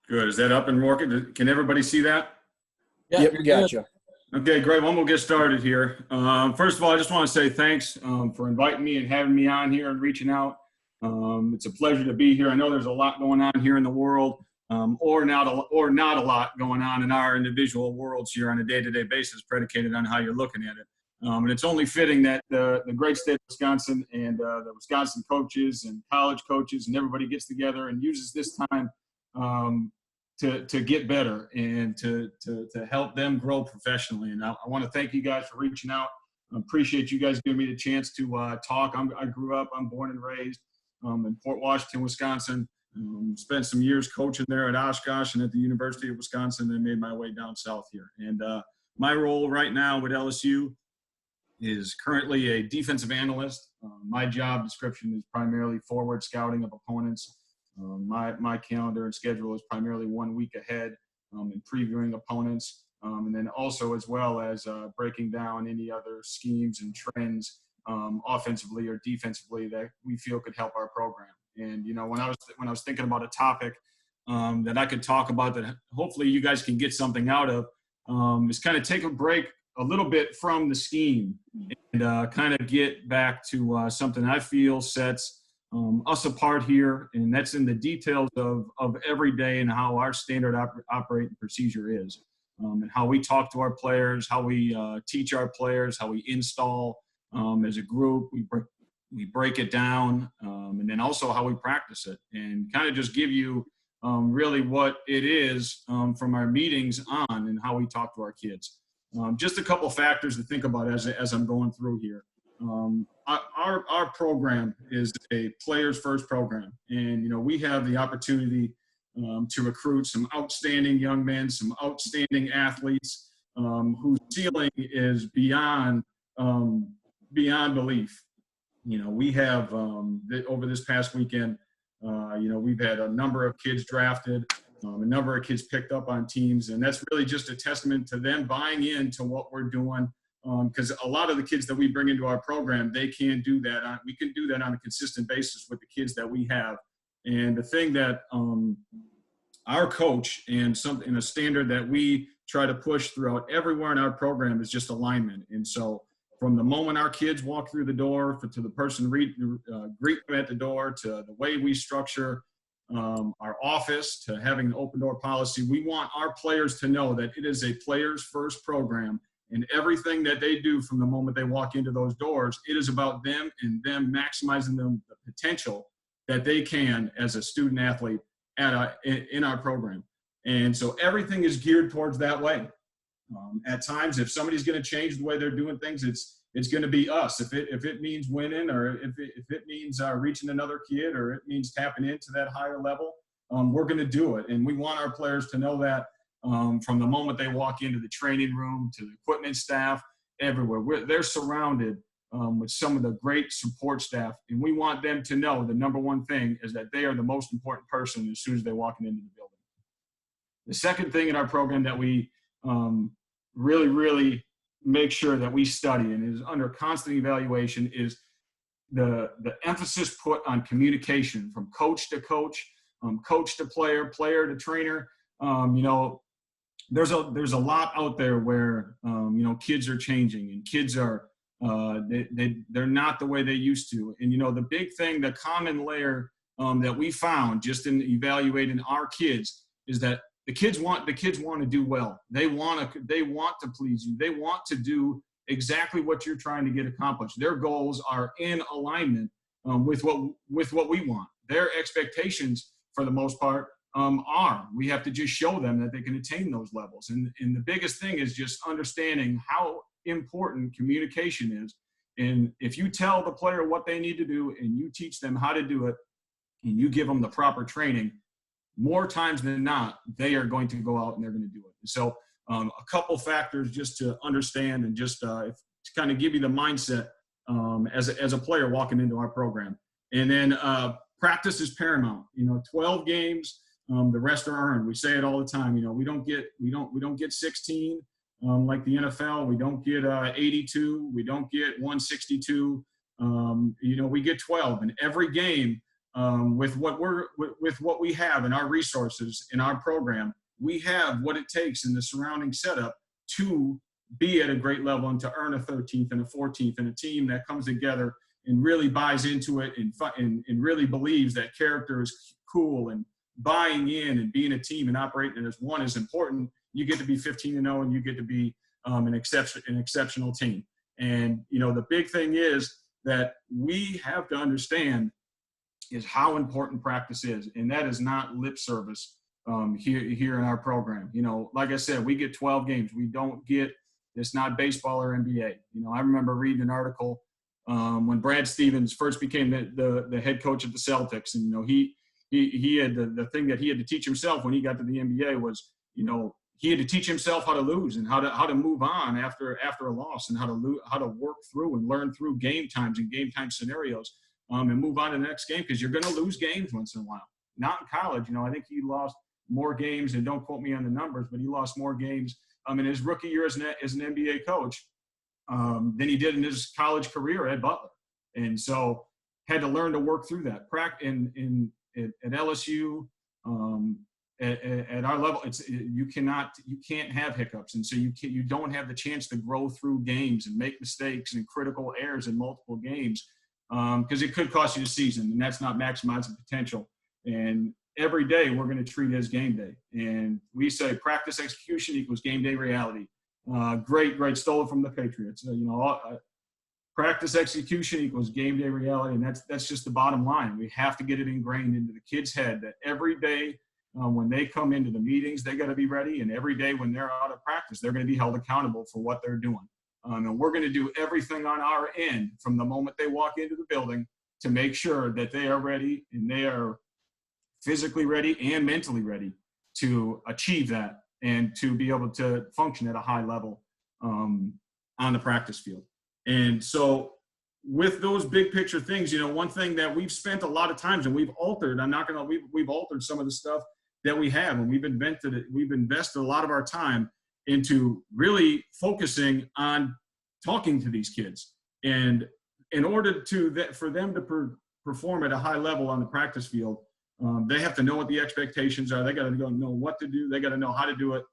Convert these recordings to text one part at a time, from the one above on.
Good. Is that up and working? Can everybody see that? Yeah, Yep, we got you. Okay, great. Well, we'll get started here. First of all, I just want to say thanks for inviting me and having me on here and reaching out. It's a pleasure to be here. I know there's a lot going on here in the world, or not a lot going on in our individual worlds here on a day-to-day basis, predicated on how you're looking at it. And it's only fitting that the great state of Wisconsin and the Wisconsin coaches and college coaches and everybody gets together and uses this time to get better and to help them grow professionally. And I want to thank you guys for reaching out. I appreciate you guys giving me the chance to talk. I grew up, I'm born and raised in Fort Washington, Wisconsin. Spent some years coaching there at Oshkosh and at the University of Wisconsin, and made my way down south here. And my role right now with LSU is currently a defensive analyst. My job description is primarily forward scouting of opponents. My calendar and schedule is primarily 1 week ahead in previewing opponents, and then also as well as breaking down any other schemes and trends offensively or defensively that we feel could help our program. And when I was thinking about a topic that I could talk about that hopefully you guys can get something out of, is kind of take a break a little bit from the scheme and kind of get back to something I feel sets us apart here, and that's in the details of every day and how our standard operating procedure is, and how we talk to our players, how we teach our players, how we install as a group. We break it down, and then also how we practice it, and kind of just give you really what it is from our meetings on and how we talk to our kids. Just a couple factors to think about as I'm going through here. Our program is a players first program, and we have the opportunity to recruit some outstanding young men, some outstanding athletes whose ceiling is beyond belief. We have over this past weekend, we've had a number of kids drafted, a number of kids picked up on teams, and that's really just a testament to them buying into what we're doing. Because a lot of the kids that we bring into our program, they can't do that. We can do that on a consistent basis with the kids that we have. And the thing that our coach and a standard that we try to push throughout everywhere in our program is just alignment. And so from the moment our kids walk through the door to the person greet them at the door, to the way we structure our office, to having an open door policy, we want our players to know that it is a players first program. And everything that they do from the moment they walk into those doors, it is about them and them maximizing the potential that they can as a student athlete in our program. And so everything is geared towards that way. At times, if somebody's going to change the way they're doing things, it's going to be us. If it means winning, or if it means reaching another kid, or it means tapping into that higher level, we're going to do it. And we want our players to know that. From the moment they walk into the training room to the equipment staff, everywhere. They're surrounded with some of the great support staff, and we want them to know the number one thing is that they are the most important person as soon as they walk into the building. The second thing in our program that we really, really make sure that we study and is under constant evaluation is the emphasis put on communication from coach to coach, coach to player, player to trainer. There's a lot out there where kids are changing, and kids are they're not the way they used to. And the big thing, the common layer that we found just in evaluating our kids is that the kids want to do well. They want to please you. They want to do exactly what you're trying to get accomplished. Their goals are in alignment with what we want. Their expectations, for the most part, we have to just show them that they can attain those levels. And the biggest thing is just understanding how important communication is. And if you tell the player what they need to do and you teach them how to do it and you give them the proper training, more times than not, they are going to go out and they're going to do it. So a couple factors just to understand and just to kind of give you the mindset as a player walking into our program. And then practice is paramount. 12 games. The rest are earned. We say it all the time. We don't get 16 like the NFL. We don't get 82. We don't get 162. We get 12. And every game with what we have in our resources in our program, we have what it takes in the surrounding setup to be at a great level and to earn a 13th and a 14th and a team that comes together and really buys into it and really believes that character is cool and buying in and being a team and operating as one is important. You get to be 15-0 and you get to be an exceptional team. And, the big thing is that we have to understand is how important practice is. And that is not lip service here in our program. Like I said, we get 12 games. We don't get, it's not baseball or NBA. I remember reading an article when Brad Stevens first became the head coach of the Celtics. And, he had the thing that he had to teach himself when he got to the NBA was, he had to teach himself how to lose and how to move on after a loss and how to work through and learn through game times and game time scenarios and move on to the next game, because you're going to lose games once in a while. Not in college. I think he lost more games, and don't quote me on the numbers, but he lost more games in his rookie year as an NBA coach than he did in his college career at Butler. And so had to learn to work through that. At LSU, at our level, you can't have hiccups, and so you don't have the chance to grow through games and make mistakes and critical errors in multiple games, because it could cost you the season, and that's not maximizing potential. And every day we're going to treat it as game day, and we say practice execution equals game day reality. Great, stole it from the Patriots. Practice execution equals game day reality, and that's just the bottom line. We have to get it ingrained into the kids' head that every day when they come into the meetings, they got to be ready, and every day when they're out of practice, they're going to be held accountable for what they're doing. And we're going to do everything on our end from the moment they walk into the building to make sure that they are ready, and they are physically ready and mentally ready to achieve that and to be able to function at a high level on the practice field. And so with those big picture things, one thing that we've spent a lot of times and we've altered, we've altered some of the stuff that we have, and we've invested a lot of our time into really focusing on talking to these kids. And in order for them to perform at a high level on the practice field, they have to know what the expectations are. They got to know what to do. They got to know how to do it.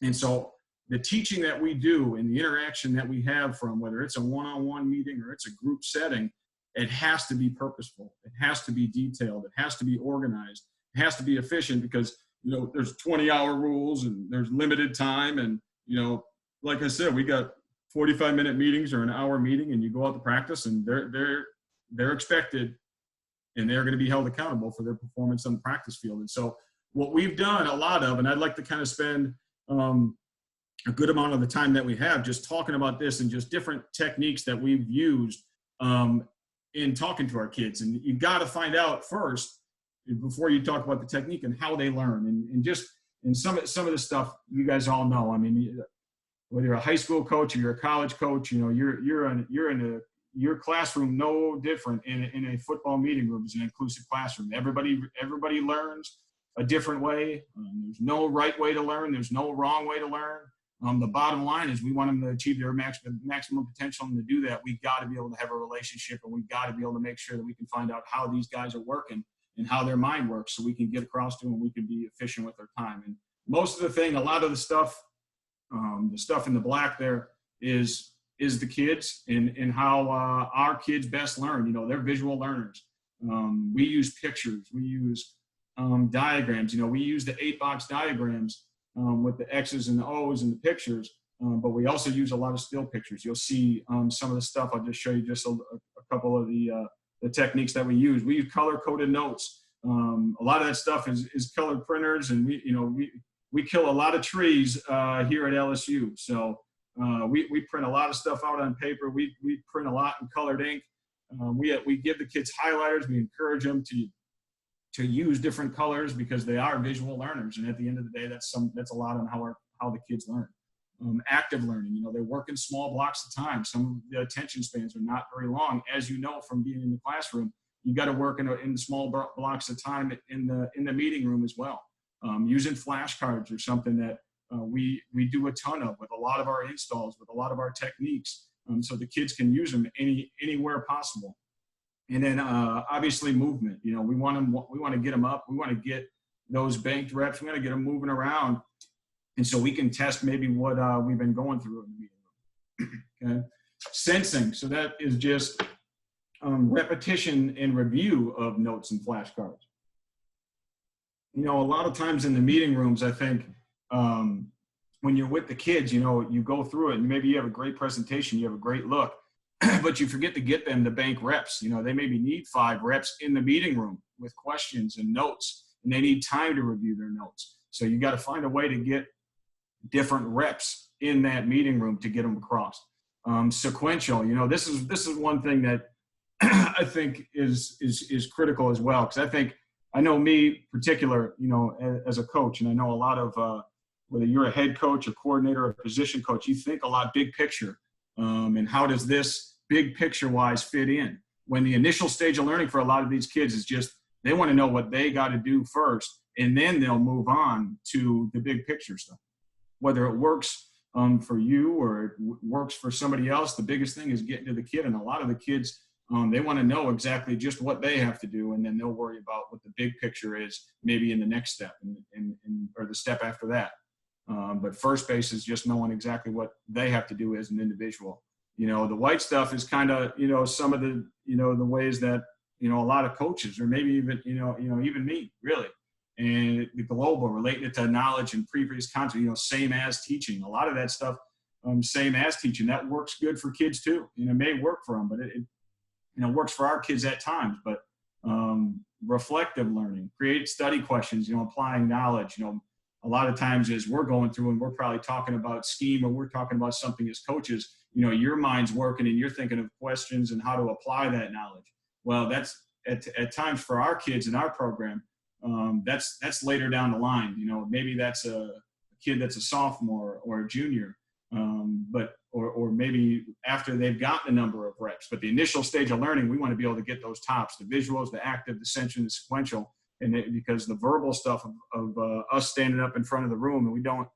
And so the teaching that we do and the interaction that we have, from whether it's a one-on-one meeting or it's a group setting, it has to be purposeful. It has to be detailed. It has to be organized. It has to be efficient, because, there's 20-hour rules and there's limited time. And, like I said, we got 45-minute meetings or an hour meeting, and you go out to practice, and they're expected, and they're going to be held accountable for their performance on the practice field. And so what we've done a lot of, and I'd like to kind of spend a good amount of the time that we have just talking about this and just different techniques that we've used in talking to our kids. And you got to find out first, before you talk about the technique, and how they learn. And some of the stuff you guys all know. Whether you're a high school coach or you're a college coach, you're in your classroom no different in a football meeting room as an inclusive classroom. Everybody learns a different way. There's no right way to learn. There's no wrong way to learn. The bottom line is we want them to achieve their maximum potential, and to do that, we've got to be able to have a relationship, and we've got to be able to make sure that we can find out how these guys are working and how their mind works, so we can get across to them and we can be efficient with their time. And most of a lot of the stuff in the black there is the kids and how our kids best learn. They're visual learners. We use pictures. We use diagrams. We use the 8-box diagrams with the X's and the O's and the pictures, but we also use a lot of still pictures. You'll see some of the stuff. I'll just show you just a couple of the techniques that we use. We use color-coded notes. A lot of that stuff is colored printers, and we kill a lot of trees here at LSU. So we print a lot of stuff out on paper. We print a lot in colored ink. We give the kids highlighters. We encourage them to use different colors, because they are visual learners. And at the end of the day, that's a lot on how the kids learn. Active learning, they work in small blocks of time. Some of the attention spans are not very long. As you know from being in the classroom, you got to work in small blocks of time in the meeting room as well. Using flashcards or something that we do a ton of with a lot of our installs, with a lot of our techniques, so the kids can use them anywhere possible. And then obviously movement. You know, we want to get them up. We want to get those banked reps. We want to get them moving around, and so we can test maybe what we've been going through in the meeting room. Okay, sensing. So that is just repetition and review of notes and flashcards. You know, a lot of times in the meeting rooms, I think when you're with the kids, you know, you go through it and maybe you have a great presentation, you have a great look, but you forget to get them to bank reps. You know, they maybe need 5 reps in the meeting room with questions and notes, and they need time to review their notes. So you got to find a way to get different reps in that meeting room to get them across. Sequential, you know, this is one thing that I think is critical as well, because I know me particular, you know, as a coach, and I know a lot of whether you're a head coach, a coordinator, or a position coach, you think a lot big picture. And how does this big picture wise fit in? When the initial stage of learning for a lot of these kids is just, they want to know what they got to do first, and then they'll move on to the big picture stuff. Whether it works for you or it works for somebody else, the biggest thing is getting to the kid. And a lot of the kids, they want to know exactly just what they have to do, and then they'll worry about what the big picture is maybe in the next step or the step after that. But first base is just knowing exactly what they have to do as an individual. You know, the white stuff is kind of, you know, some of the, you know, the ways that, you know, a lot of coaches, or maybe even, you know, even me, really. And the global, relating it to knowledge and previous content, you know, same as teaching. A lot of that stuff, same as teaching, that works good for kids too. You know, it may work for them, but it you know, works for our kids at times. But reflective learning, create study questions, you know, applying knowledge, you know, a lot of times as we're going through and we're probably talking about scheme, or we're talking about something as coaches, you know, your mind's working and you're thinking of questions and how to apply that knowledge. Well, that's at times for our kids in our program, that's later down the line. You know, maybe that's a kid that's a sophomore or a junior, or maybe after they've gotten a number of reps. But the initial stage of learning, we want to be able to get those tops, the visuals, the active, the sensory, the sequential. And because the verbal stuff of us standing up in front of the room, and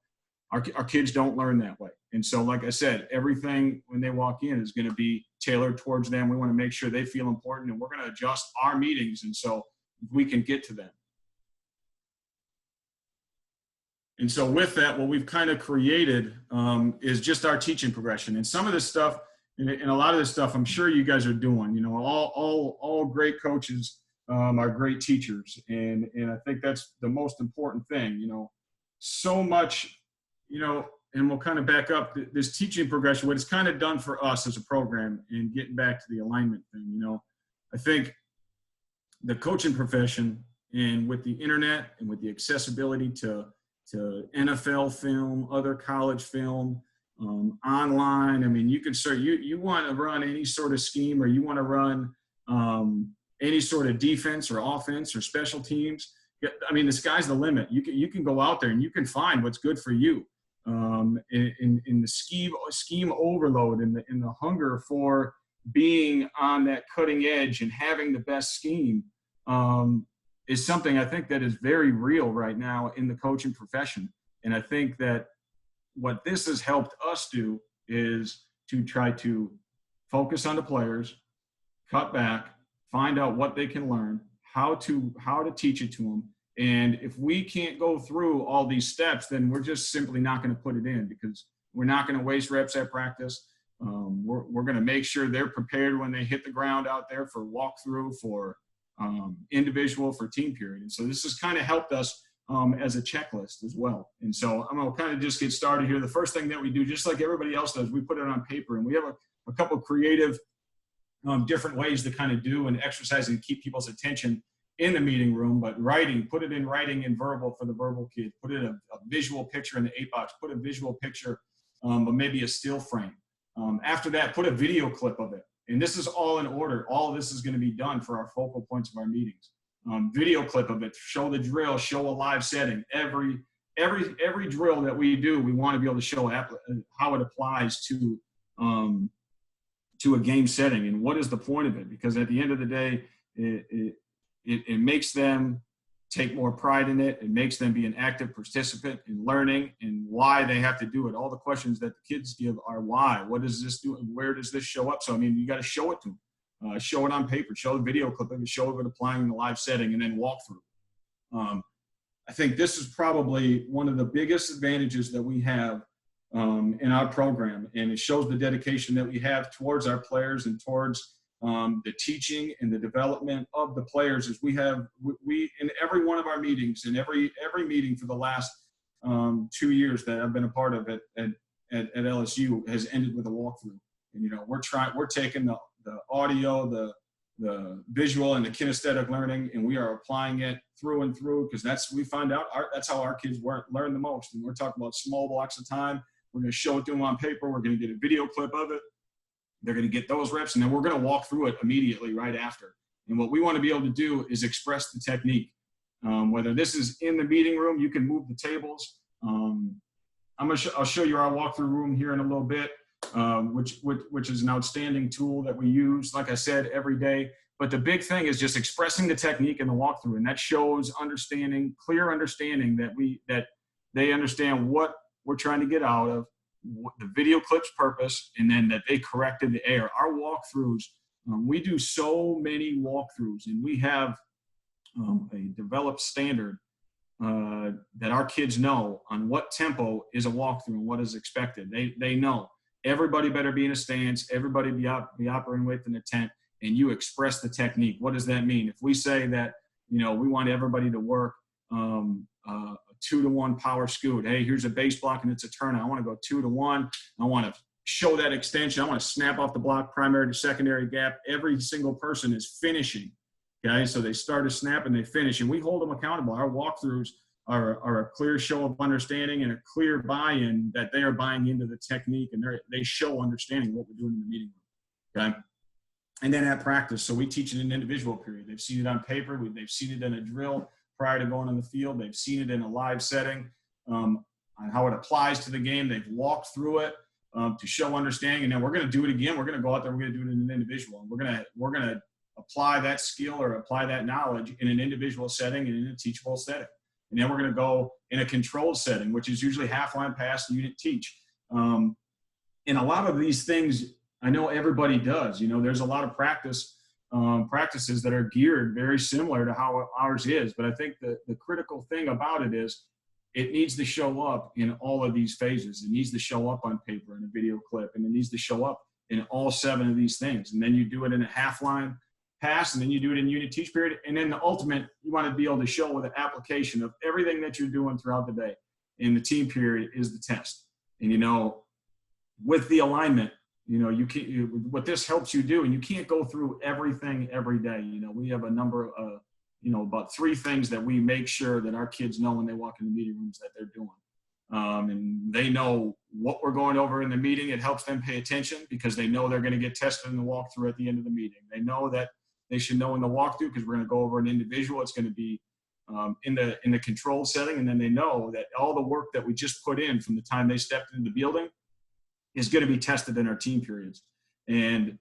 our kids don't learn that way. And so, like I said, everything when they walk in is going to be tailored towards them. We want to make sure they feel important, and we're going to adjust our meetings, and so we can get to them. And so with that, what we've kind of created is just our teaching progression. And some of this stuff, and a lot of this stuff, I'm sure you guys are doing. You know, all great coaches are great teachers, and I think that's the most important thing. You know, so much, you know, and we'll kind of back up this teaching progression, what it's kind of done for us as a program, and getting back to the alignment thing. You know, I think the coaching profession, and with the internet and with the accessibility to NFL film, other college film, online. I mean, you can start, you want to run any sort of scheme, or you want to run any sort of defense or offense or special teams. I mean, the sky's the limit. You can go out there and you can find what's good for you. In the scheme overload, and the hunger for being on that cutting edge and having the best scheme, is something I think that is very real right now in the coaching profession. And I think that what this has helped us do is to try to focus on the players, cut back, find out what they can learn, how to teach it to them. And if we can't go through all these steps, then we're just simply not going to put it in, because we're not going to waste reps at practice. We're going to make sure they're prepared when they hit the ground out there for walkthrough, for individual, for team period. And so this has kind of helped us as a checklist as well. And so I'm going to kind of just get started here. The first thing that we do, just like everybody else does, we put it on paper, and we have a couple of creative different ways to kind of do and exercise and keep people's attention in the meeting room. But writing, put it in writing and verbal for the verbal kid, put it a visual picture in the 8-box, put a visual picture, but maybe a still frame. After that, put a video clip of it. And this is all in order. All of this is going to be done for our focal points of our meetings. Video clip of it, show the drill, show a live setting. Every drill that we do, we want to be able to show how it applies to a game setting, and what is the point of it. Because at the end of the day, it makes them take more pride in it. It makes them be an active participant in learning, and why they have to do it. All the questions that the kids give are why. What does this do? Where does this show up? So, I mean, you got to show it to them. show it on paper, show the video clip of it, show it applying in the live setting, and then walk through. I think this is probably one of the biggest advantages that we have in our program, and it shows the dedication that we have towards our players and towards the teaching and the development of the players. Is we in every one of our meetings, in every meeting for the last 2 years that I've been a part of at LSU has ended with a walkthrough. And we're taking the audio, the visual, and the kinesthetic learning, and we are applying it through and through, because we find out that's how our kids learn the most. And we're talking about small blocks of time. We're going to show it to them on paper. We're going to get a video clip of it. They're going to get those reps, and then we're going to walk through it immediately right after. And what we want to be able to do is express the technique. Whether this is in the meeting room, you can move the tables. I'll show you our walkthrough room here in a little bit, which is an outstanding tool that we use, like I said, every day. But the big thing is just expressing the technique in the walkthrough, and that shows clear understanding that they understand what we're trying to get out of, the video clip's purpose, and then that they corrected the error. Our walkthroughs, we do so many walkthroughs, and we have a developed standard that our kids know on what tempo is a walkthrough and what is expected. They know everybody better be in a stance, everybody be operating within the tent, and you express the technique. What does that mean? If we say that, we want everybody to work a 2-to-1 power scoot. Hey, here's a base block and it's a turn. I want to go 2-to-1. I want to show that extension. I want to snap off the block, primary to secondary gap. Every single person is finishing. Okay, so they start a snap and they finish, and we hold them accountable. Our walkthroughs are a clear show of understanding and a clear buy-in that they are buying into the technique, and they show understanding of what we're doing in the meeting room. Okay, and then at practice, so we teach it in an individual period. They've seen it on paper. They've seen it in a drill prior to going on the field. They've seen it in a live setting on how it applies to the game. They've walked through it to show understanding, and then we're going to do it again. We're going to go out there. We're going to do it in an individual, and we're going to apply that skill or apply that knowledge in an individual setting and in a teachable setting. And then we're going to go in a controlled setting, which is usually half line pass, unit teach. And a lot of these things, I know everybody does. There's a lot of practices that are geared very similar to how ours is. But I think the critical thing about it is it needs to show up in all of these phases. It needs to show up on paper in a video clip, and it needs to show up in all 7 of these things. And then you do it in a half line pass, and then you do it in unit teach period. And then the ultimate, you want to be able to show with an application of everything that you're doing throughout the day. In the team period is the test. And, with the alignment, what this helps you do, and you can't go through everything every day. We have a number of, about 3 things that we make sure that our kids know when they walk in the meeting rooms that they're doing. And they know what we're going over in the meeting. It helps them pay attention because they know they're going to get tested in the walkthrough at the end of the meeting. They know that they should know in the walkthrough because we're going to go over an individual. It's going to be in the controlled setting. And then they know that all the work that we just put in from the time they stepped into the building is going to be tested in our team periods. And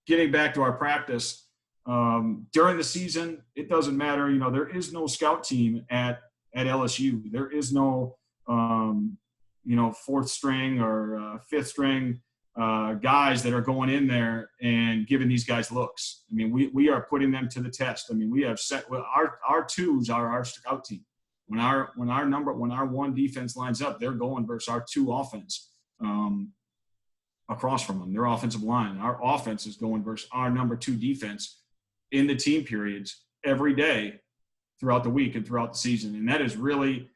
getting back to our practice, during the season, it doesn't matter. There is no scout team at LSU. There is no, 4th string or 5th string guys that are going in there and giving these guys looks. I mean, we are putting them to the test. I mean, we have set our 2s are our scout team. When our 1 defense lines up, they're going versus our 2 offense across from them. Their offensive line. Our offense is going versus our number 2 defense in the team periods every day throughout the week and throughout the season. And that has really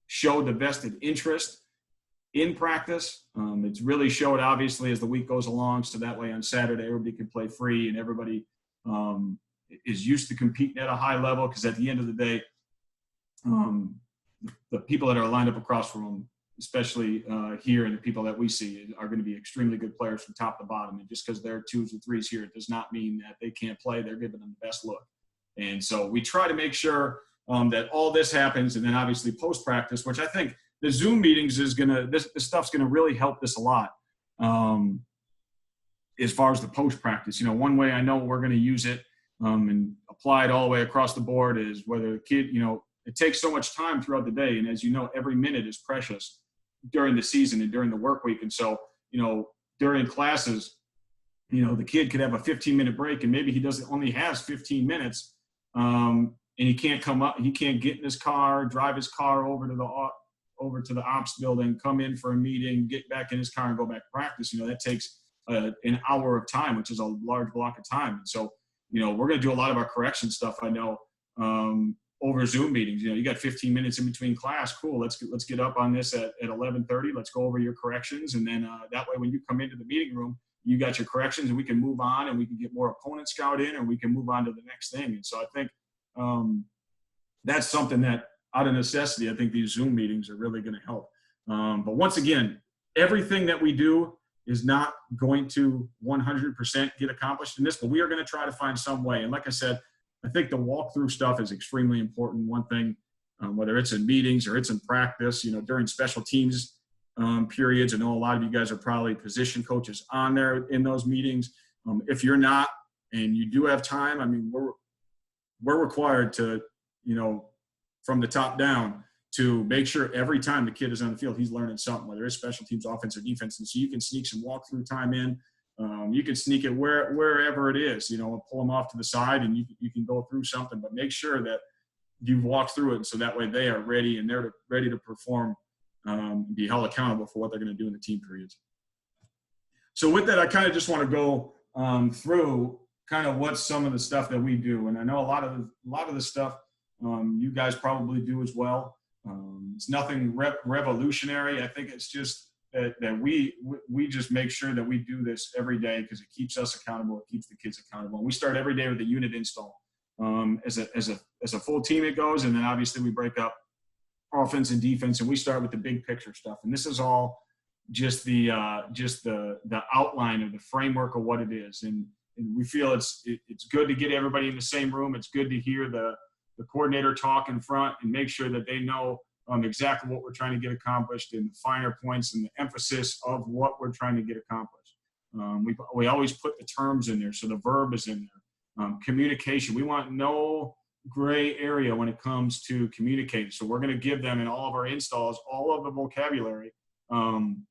showed the vested interest in practice. It's really showed, obviously, as the week goes along, so that way on Saturday everybody can play free and everybody is used to competing at a high level, because at the end of the day, the people that are lined up across from them, especially here, and the people that we see are going to be extremely good players from top to bottom. And just because they're 2s and 3s here, it does not mean that they can't play. They're giving them the best look. And so we try to make sure that all this happens. And then obviously post-practice, which I think the Zoom meetings is this stuff's going to really help this a lot as far as the post-practice. One way I know we're going to use it and apply it all the way across the board is whether the kid, it takes so much time throughout the day. And as you know, every minute is precious during the season and during the work week. And so, during classes, the kid could have a 15-minute break, and maybe he only has 15 minutes, and he can't come up, he can't get in his car, drive his car over to the ops building, come in for a meeting, get back in his car, and go back to practice. That takes an hour of time, which is a large block of time. And so, we're going to do a lot of our correction stuff, I know, over Zoom meetings. You got 15 minutes in between class. Cool. Let's get up on this at 11:30. Let's go over your corrections. And then that way, when you come into the meeting room, you got your corrections, and we can move on, and we can get more opponent scout in, or we can move on to the next thing. And so I think that's something that, out of necessity, I think these Zoom meetings are really going to help. But once again, everything that we do is not going to 100% get accomplished in this, but we are going to try to find some way. And like I said, I think the walkthrough stuff is extremely important. One thing, whether it's in meetings or it's in practice, during special teams periods. I know a lot of you guys are probably position coaches on there in those meetings. If you're not, and you do have time, I mean, we're required to, from the top down, to make sure every time the kid is on the field, he's learning something, whether it's special teams, offense, or defense. And so you can sneak some walkthrough time in. You can sneak it wherever it is, pull them off to the side, and you can go through something, but make sure that you've walked through it, so that way they are ready, and they're ready to perform, be held accountable for what they're going to do in the team periods. So with that, I kind of just want to go through kind of what's some of the stuff that we do. And I know a lot of the stuff you guys probably do as well. It's nothing revolutionary. I think it's just that we just make sure that we do this every day, because it keeps us accountable. It keeps the kids accountable. And we start every day with a unit install. As a full team it goes, and then obviously we break up offense and defense, and we start with the big picture stuff. And this is all just the outline of the framework of what it is. And we feel it's good to get everybody in the same room. It's good to hear the coordinator talk in front and make sure that they know exactly what we're trying to get accomplished, and the finer points and the emphasis of what we're trying to get accomplished. We always put the terms in there, so the verb is in there. Communication, we want no gray area when it comes to communicating. So we're going to give them in all of our installs all of the vocabulary. And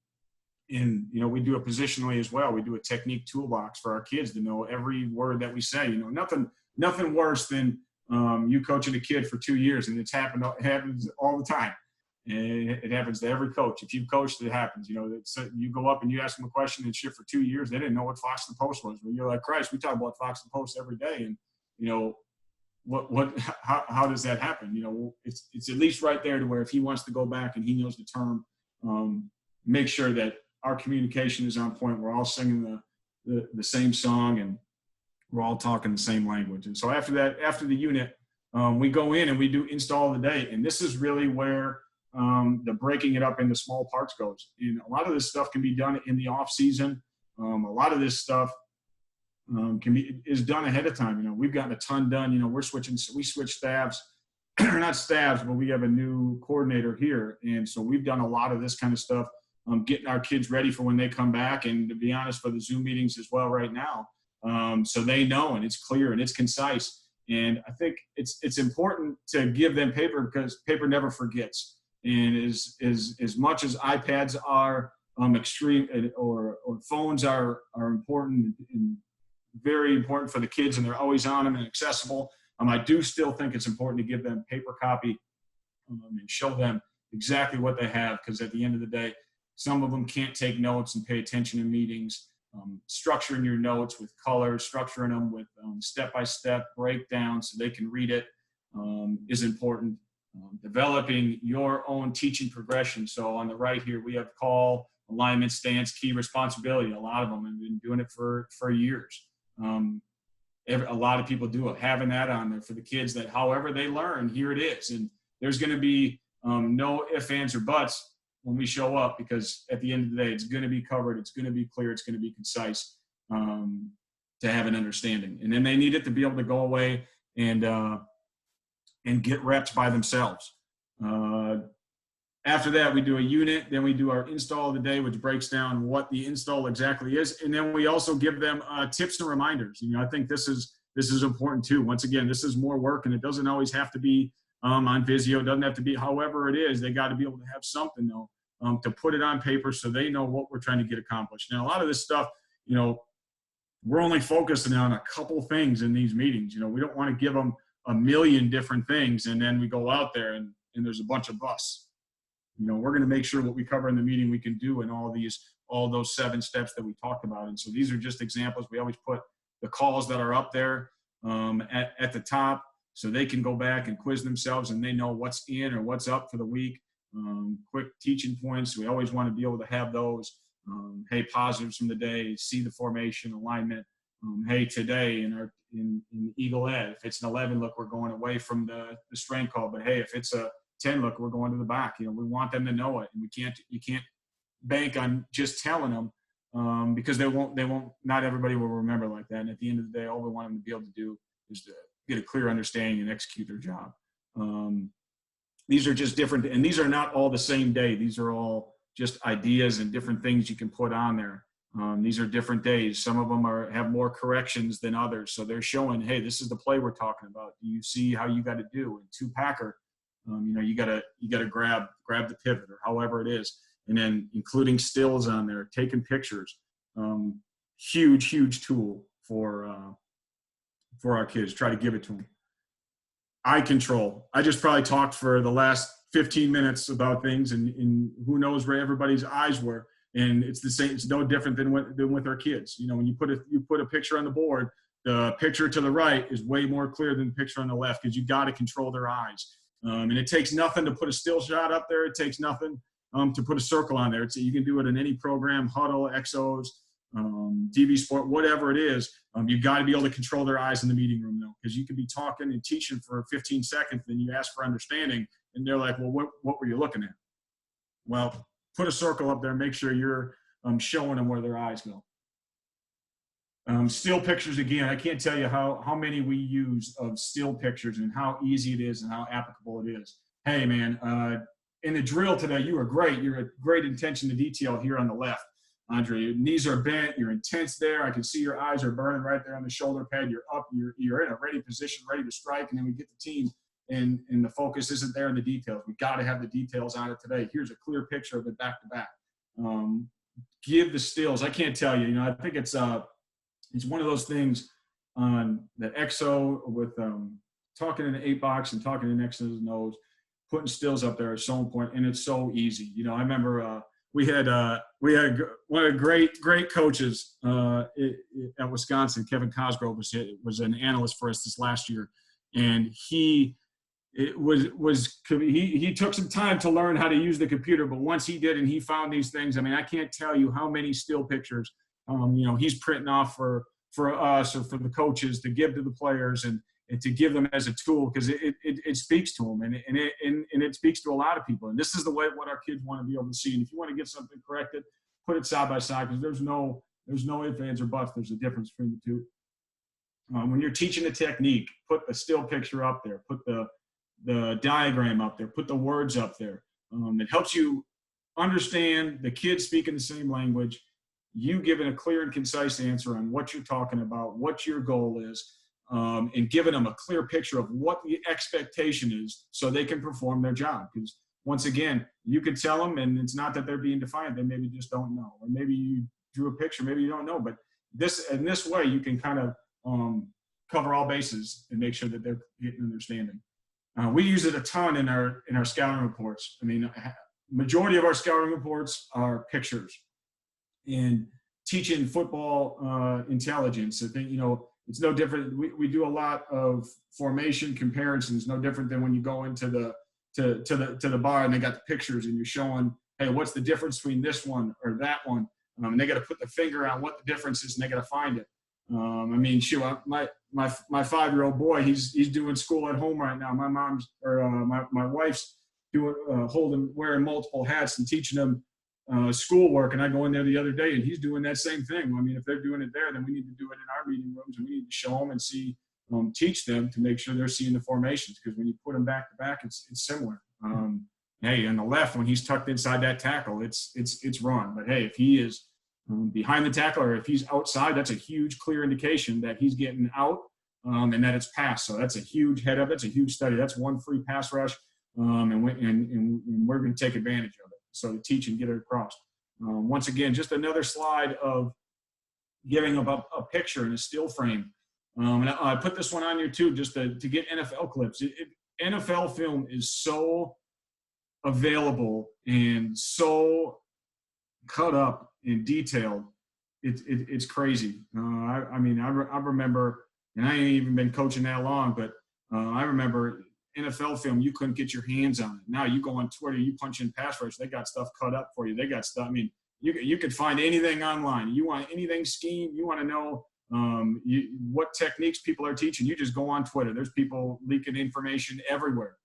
we do it positionally as well. We do a technique toolbox for our kids to know every word that we say. Nothing worse than you coaching a kid for 2 years, and it happens all the time. And it happens to every coach. If you've coached, it happens. You go up and you ask them a question and shit for 2 years, they didn't know what Fox and Post was. But you're like, Christ, we talk about Fox and Post every day, and how does that happen? It's at least right there to where if he wants to go back and he knows the term, make sure that our communication is on point. We're all singing the same song, and we're all talking the same language. And so after the unit, we go in and we do install of the day. And this is really where the breaking it up into small parts goes. And a lot of this stuff can be done in the off season. A lot of this stuff is done ahead of time. We've gotten a ton done. We switch staffs, not staffs, but we have a new coordinator here. And so we've done a lot of this kind of stuff, getting our kids ready for when they come back. And to be honest, for the Zoom meetings as well right now. So they know, and it's clear and it's concise. And I think it's important to give them paper, because paper never forgets. And as much as iPads are extreme, or phones are important and very important for the kids, and they're always on them and accessible, I do still think it's important to give them paper copy and show them exactly what they have, because at the end of the day, some of them can't take notes and pay attention in meetings. Structuring your notes with colors, structuring them with step-by-step breakdowns so they can read it is important. Developing your own teaching progression. So on the right here, we have call, alignment, stance, key, responsibility. A lot of them have been doing it for years. A lot of people do it, having that on there for the kids, that however they learn, here it is. And there's going to be no ifs, ands, or buts when we show up, because at the end of the day, it's going to be covered, it's going to be clear, it's going to be concise, to have an understanding. And then they need it to be able to go away and get reps by themselves. After that, we do a unit, then we do our install of the day, which breaks down what the install exactly is. And then we also give them tips and reminders. I think this is important too. Once again, this is more work, and it doesn't always have to be on Visio. It doesn't have to be however it is. They got to be able to have something though, to put it on paper so they know what we're trying to get accomplished. Now, a lot of this stuff, we're only focusing on a couple things in these meetings. You know, we don't want to give them a million different things and then we go out there and there's a bunch of busts. You know, we're going to make sure what we cover in the meeting we can do in all those 7 steps that we talked about. And so these are just examples. We always put the calls that are up there at the top so they can go back and quiz themselves and they know what's in or what's up for the week. Quick teaching points. We always want to be able to have those. Hey, positives from the day, see the formation, alignment. Hey, today in Eagle Ed, if it's an 11, look, we're going away from the strength call. But hey, if it's a 10, look, we're going to the back. You know, we want them to know it, and you can't bank on just telling them because they won't. Not everybody will remember like that. And at the end of the day, all we want them to be able to do is to get a clear understanding and execute their job. These are just different, and these are not all the same day. These are all just ideas and different things you can put on there. These are different days. Some of them have more corrections than others. So they're showing, hey, this is the play we're talking about. Do you see how you got to do? And 2-packer, you know, you gotta grab the pivot or however it is. And then including stills on there, taking pictures. Huge tool for our kids. Try to give it to them. Eye control. I just probably talked for the last 15 minutes about things and who knows where everybody's eyes were. And it's the same. It's no different than with our kids. You know, when you put a picture on the board, the picture to the right is way more clear than the picture on the left because you got to control their eyes. And it takes nothing to put a still shot up there. It takes nothing to put a circle on there. You can do it in any program, Huddle, Exos, DB Sport, whatever it is. You've got to be able to control their eyes in the meeting room, though, because you could be talking and teaching for 15 seconds, then you ask for understanding, and they're like, well, what were you looking at? Well, put a circle up there, make sure you're showing them where their eyes go. Still pictures, again, I can't tell you how many we use of still pictures and how easy it is and how applicable it is. Hey, man, in the drill today, you were great. You're a great attention to detail here on the left. Andre, your knees are bent, you're intense there. I can see your eyes are burning right there on the shoulder pad. You're up, you're in a ready position, ready to strike, and then we get the team, and the focus isn't there in the details. We got to have the details on it today. Here's a clear picture of it back to back. Give the stills. I can't tell you. You know, I think it's one of those things on the EXO with talking in the 8-box and talking in X's and O's. Putting stills up there is so important, and it's so easy. You know, I remember we had one of the great coaches at Wisconsin. Kevin Cosgrove was an analyst for us this last year, and he took some time to learn how to use the computer. But once he did, and he found these things, I mean, I can't tell you how many still pictures you know, he's printing off for us or for the coaches to give to the players and to give them as a tool, because it speaks to them and it speaks to a lot of people. And this is the way what our kids want to be able to see. And if you want to get something corrected, put it side by side, because there's no ifs, ands, or buts. There's a difference between the two. When you're teaching a technique, put a still picture up there, put the diagram up there, put the words up there. It helps you understand the kids speaking the same language, you giving a clear and concise answer on what you're talking about, what your goal is, and giving them a clear picture of what the expectation is so they can perform their job. Because once again, you could tell them, and it's not that they're being defiant, they maybe just don't know. Or maybe you drew a picture, maybe you don't know. But in this way, you can kind of cover all bases and make sure that they're getting understanding. We use it a ton in our scouting reports. I mean, majority of our scouting reports are pictures. And teaching football intelligence, I think, you know, it's no different. We do a lot of formation comparisons. No different than when you go into the bar and they got the pictures and you're showing, hey, what's the difference between this one or that one? And they got to put the finger on what the difference is, and they got to find it. I mean, shoot, my 5-year-old boy, he's doing school at home right now. My mom's or my wife's wearing multiple hats and teaching them schoolwork, and I go in there the other day and he's doing that same thing. I mean, if they're doing it there, then we need to do it in our meeting rooms, and we need to show them and teach them to make sure they're seeing the formations, because when you put them back to back, it's similar. Hey, on the left, when he's tucked inside that tackle, it's run. But hey, if he is behind the tackle or if he's outside, that's a huge clear indication that he's getting out and that it's pass. So that's a huge head up. That's a huge study. That's one free pass rush, and we're going to take advantage of it. So to teach and get it across. Once again, just another slide of giving a picture in a still frame. And I put this one on here too, just to get NFL clips. NFL film is so available and so cut up and detailed. It's crazy. I mean, I remember, and I ain't even been coaching that long, but I remember NFL film, you couldn't get your hands on it. Now you go on Twitter, you punch in pass rush, they got stuff cut up for you. They got stuff. I mean, you could find anything online. You want anything scheme, you want to know what techniques people are teaching, you just go on Twitter. There's people leaking information everywhere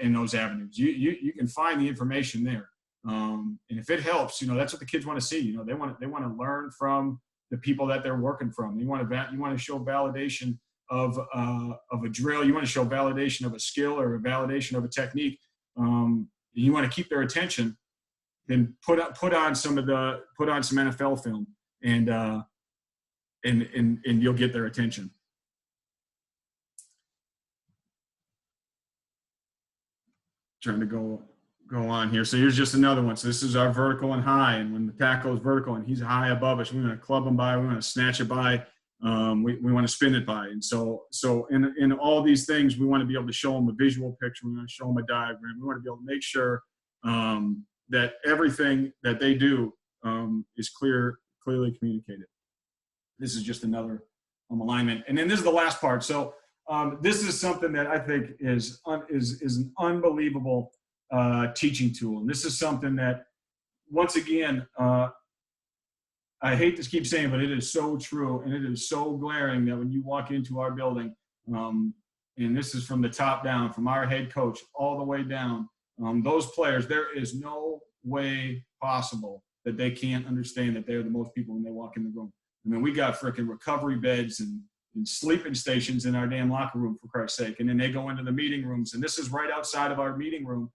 in those avenues. You can find the information there. And if it helps, that's what the kids want to see. They want to learn from the people that they're working from. You want to show validation of a drill. You want to show validation of a skill or a validation of a technique. You want to keep their attention. Then put on some NFL film, and you'll get their attention. Trying to go on here. So here's just another one. So this is our vertical and high, and when the tackle is vertical and he's high above us, we want to club him by, we want to snatch it by, we want to spin it by. And so in all these things, we want to be able to show them a visual picture. We want to show them a diagram. We want to be able to make sure that everything that they do is clearly communicated. This is just another alignment. And then this is the last part. So this is something that I think is an unbelievable teaching tool. And this is something that, once again, I hate to keep saying, but it is so true, and it is so glaring that when you walk into our building, and this is from the top down, from our head coach all the way down, those players, there is no way possible that they can't understand that they're the most people when they walk in the room. I mean, we got freaking recovery beds and sleeping stations in our damn locker room, for Christ's sake. And then they go into the meeting rooms, and this is right outside of our meeting room.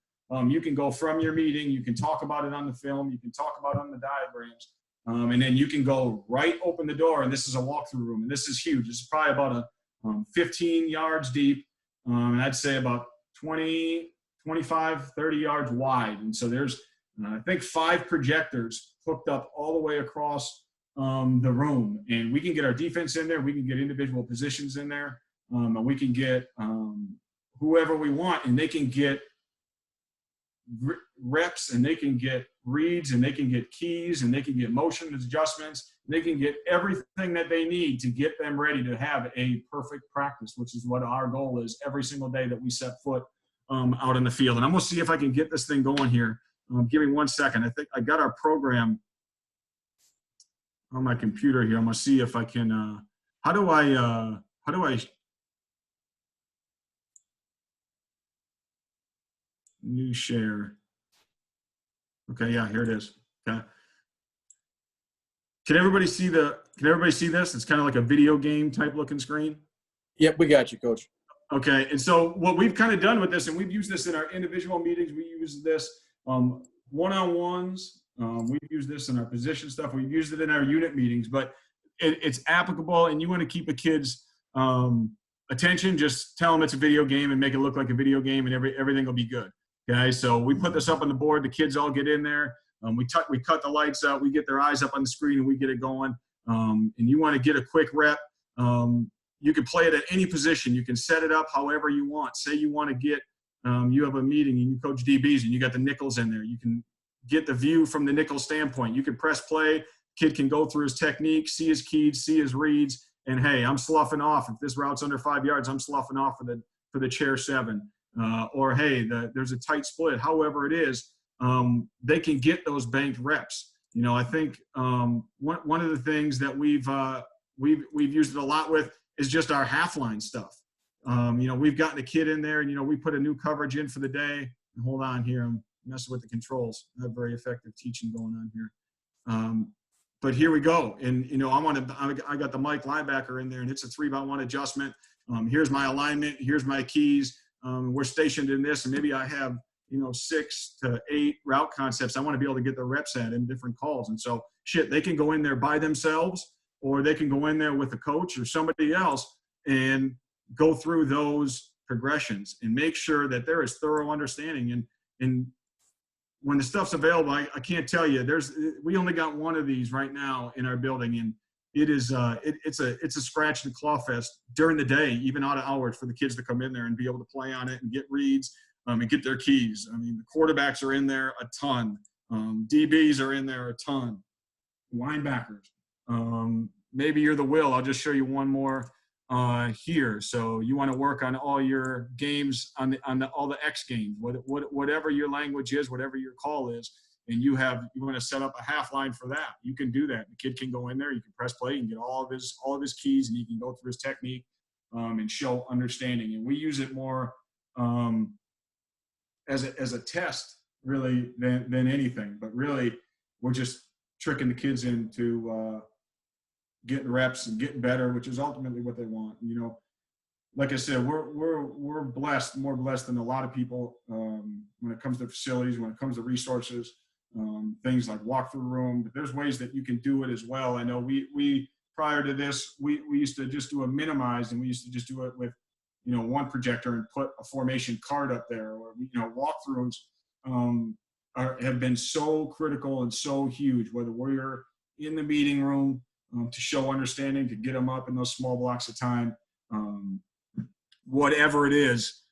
You can go from your meeting, you can talk about it on the film, you can talk about it on the diagrams, and then you can go open the door, and this is a walkthrough room, and this is huge. This is probably about 15 yards deep, and I'd say about 20, 25, 30 yards wide. And so there's, I think, 5 projectors hooked up all the way across the room, and we can get our defense in there, we can get individual positions in there, and we can get whoever we want, and they can get reps, and they can get reads, and they can get keys, and they can get motion adjustments, and they can get everything that they need to get them ready to have a perfect practice, which is what our goal is every single day that we set foot out in the field. And I'm going to see if I can get this thing going here. Give me 1 second. I think I got our program on my computer here. I'm going to see if I can, how do I new share? Okay, yeah, here it is. Okay. Can everybody see this? It's kind of like a video game type looking screen. Yep, we got you, Coach. Okay, and so what we've kind of done with this, and we've used this in our individual meetings, we use this one-on-ones, we've used this in our position stuff, we've used it in our unit meetings, but it's applicable, and you want to keep a kid's attention, just tell them it's a video game and make it look like a video game, and everything will be good. Okay, so we put this up on the board, the kids all get in there, we cut the lights out, we get their eyes up on the screen, and we get it going, and you want to get a quick rep. You can play it at any position. You can set it up however you want. Say you want to get, you have a meeting and you coach DBs and you got the nickels in there. You can get the view from the nickel standpoint. You can press play. Kid can go through his technique, see his keys, see his reads, and hey, I'm sloughing off. If this route's under 5 yards, I'm sloughing off for the chair 7. Or hey, there's a tight split. However it is, they can get those banked reps. You know, I think one of the things that we've used it a lot with is just our half line stuff. You know, we've gotten a kid in there and, you know, we put a new coverage in for the day. Hold on here. I'm messing with the controls. Not very effective teaching going on here. But here we go. And, you know, I got the Mike linebacker in there and it's a 3-by-1 adjustment. Here's my alignment. Here's my keys. We're stationed in this, and maybe I have, you know, 6 to 8 route concepts I want to be able to get the reps at in different calls. And so they can go in there by themselves, or they can go in there with a coach or somebody else and go through those progressions and make sure that there is thorough understanding. And when the stuff's available, I can't tell you, we only got one of these right now in our building. it's a scratch and claw fest during the day, even out of hours, for the kids to come in there and be able to play on it and get reads and get their keys. I mean, the quarterbacks are in there a ton. DBs are in there a ton. Linebackers. Maybe you're the Will. I'll just show you one more here. So you want to work on all your games on all the X games, whatever your language is, whatever your call is, and you want to set up a half line for that. You can do that. The kid can go in there. You can press play and get all of his keys, and he can go through his technique and show understanding. And we use it more as a test, really, than anything. But really, we're just tricking the kids into getting reps and getting better, which is ultimately what they want. You know, like I said, we're blessed, more blessed than a lot of people when it comes to facilities, when it comes to resources, things like walkthrough room. But there's ways that you can do it as well. I know we prior to this, we used to just do a minimized, and we used to just do it with, you know, one projector and put a formation card up there. Or, you know, walkthroughs have been so critical and so huge, whether we're in the meeting room to show understanding, to get them up in those small blocks of time, whatever it is,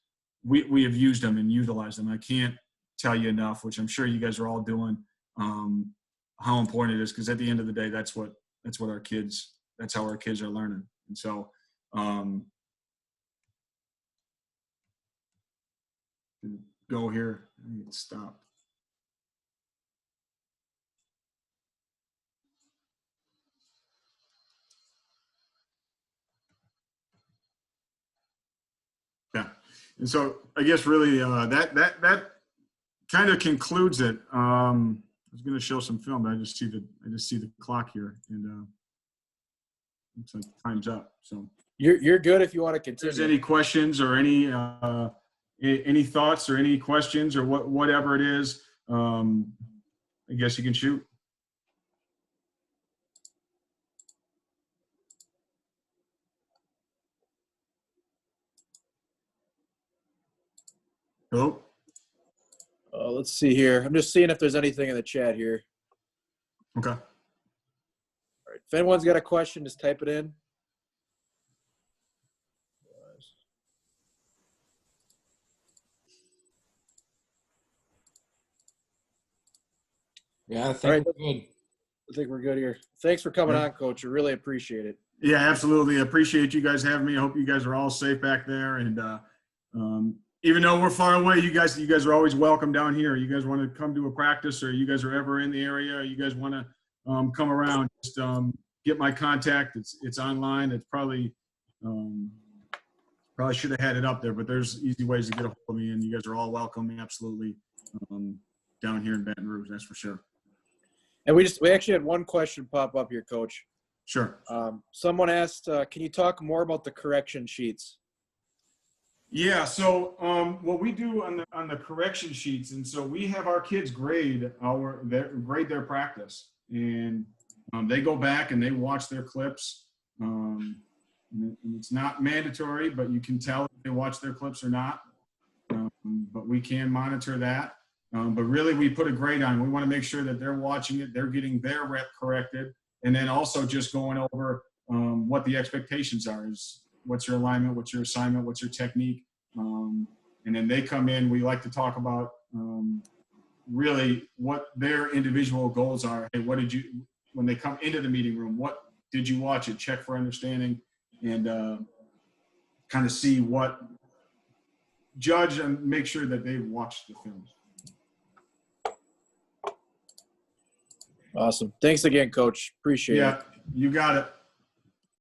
we have used them and utilized them. I can't tell you enough, which I'm sure you guys are all doing, how important it is, because at the end of the day, that's how our kids are learning. And so go here. I need to stop. Yeah. And so I guess really that kind of concludes it. I was going to show some film, but I just see the clock here, and looks like time's up. So You're good if you want to continue. If there's any questions or any thoughts or any questions or whatever it is, I guess you can shoot. Hello? Let's see here. I'm just seeing if there's anything in the chat here. Okay. All right. If anyone's got a question, just type it in. Yeah, I think we're good. I think we're good here. Thanks for coming on, Coach. I really appreciate it. Yeah, absolutely. I appreciate you guys having me. I hope you guys are all safe back there. And even though we're far away, you guys are always welcome down here. You guys want to come to a practice, or you guys are ever in the area, or you guys want to come around, just get my contact. It's online. It's probably should have had it up there, but there's easy ways to get a hold of me, and you guys are all welcome. Absolutely. Down here in Baton Rouge, that's for sure. And we actually had one question pop up here, Coach. Sure. Someone asked, can you talk more about the correction sheets? Yeah. So what we do on the correction sheets, and so we have our kids grade their practice, and they go back and they watch their clips. And it's not mandatory, but you can tell if they watch their clips or not. But we can monitor that. But really, we put a grade on. We want to make sure that they're watching it, they're getting their rep corrected, and then also just going over what the expectations are. Is what's your alignment, what's your assignment, what's your technique, and then they come in. We like to talk about really what their individual goals are. Hey, what did you, when they come into the meeting room, what did you watch it? Check for understanding, and kind of see what, judge and make sure that they've watched the films. Awesome. Thanks again, Coach. Appreciate it. Yeah, you got it.